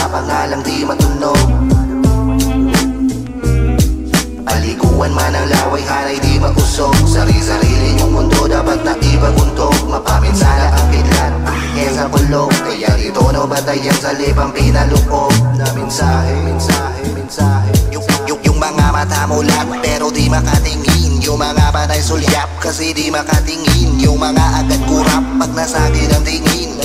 sa pangalang di matunog. Paliguan man ang laway, hanay di mausog. Sarili-sarili yung mundo dapat na ipaguntog. Mapaminsala ang kidlat, sa kulog. Kaya dito no batayan sa lipang pinaloob na mensahe. Yung mga mata mulat pero di makatingin. Yung mga panay sulyap kasi di makatingin. Yung mga agad kurap pag nasagin ang tingin.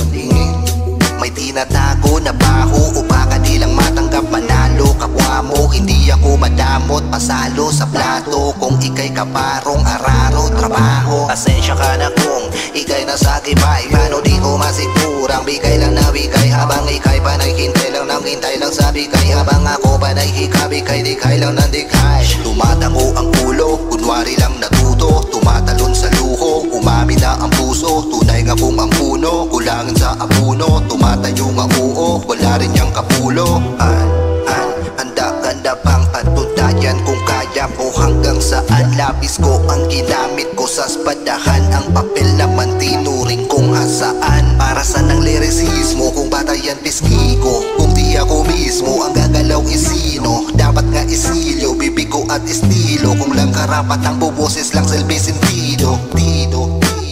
May tinatago na baho o baka di lang matanggap manalo. Kapwa mo hindi ako madamot, pasalo sa plato. Kung ikay kaparong araro trabaho, pasensya ka na kung ikay nasakibay. Paano di ko masigurang bigay lang na bigay, habang ikay panay hintay lang nang hintay lang sa bigay. Habang ako panay hikabikay dikay lang ng dikay. Tumatango ang ulo, kunwari lang natuto. Tumatalon sa luho, umami na ang puso. Tunay nga kung ang puno, kulangin sa apuno. Tumatayo nga oo, wala rin niyang kapulo. Handa pang patunayan kung kaya ko hanggang saan. Lapis ko ang ginamit ko sa espadahan. Ang papel naman tinuring kung asaan. Para saan ang lirisismo kung batayan piski ko? Kung di ako mismo ang gagalaw isino. Dapat nga isilyo, bibig ko at estilo. Kung lang karapat ang buboses lang silbi sentido.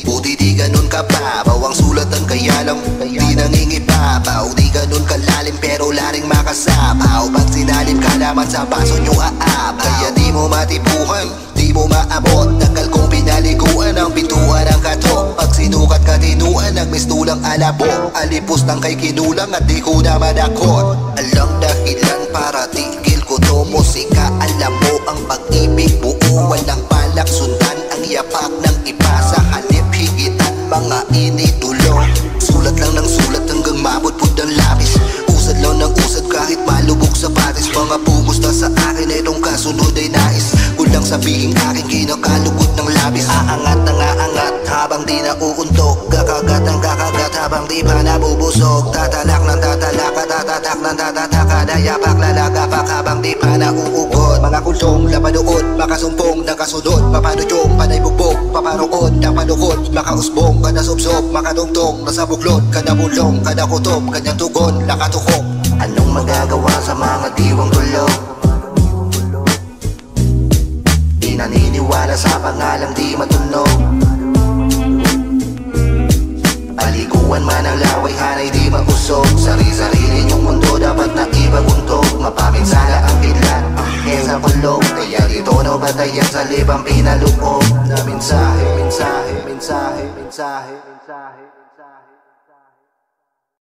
Buti di ganun kababaw ang sulatan, kaya lang di nangingibabaw. Di ganun kalalim pero laring makasabaw. Pag sinalim ka naman sa baso nyo aabaw. Kaya di mo matipuhan, di mo maabot. Tagal kong pinaliguan ang pintuan ng katok. Pag sinukat ka tinuan, nagmistulang alabo. Alipos ng kay kinulang at di ko na madakot. Alang dahilan para tigil ko to musika. Alam mo ang pag-ibig buo, walang balak sundan. Ang yapak ng iba sa halip higitan, mga initulo. Sulat lang ng sulat hanggang mabudbud ang lapis. Usad lang ng usad kahit malubog sa patis. Mga pumusta sa akin itong kasunod ay nais. Kulang sabihin aking kinakalugod ng labis. Aangat ng aangat habang di nauuntok. Kakagat ng kakagat habang di pa nabubusog. Tatalak ng tatalak at tatatak ng tatatak. Dayapak lalagapak habang di pa nauugod. Mga kultong lapanood, makasumpong ng kasunod. Papanudyong panay bugbog, paparoon ng panukod. Makausbong, kada subsob, makatungtong. Nasa buglod, kada bulong, kada kutob. Kanyang tugon, nakatuhok. Anong magagawa sa mga diwang tulog? Di naniniwala sa pangalang di matunog. Paliguan man ang laway, hanay di mausog. Sarili-sarili yung mundo dapat na ipaguntog. Mapaminsala ang kidlat, sa kulog. Kaya dito no batayan sa lipang pinaloob na mensahe.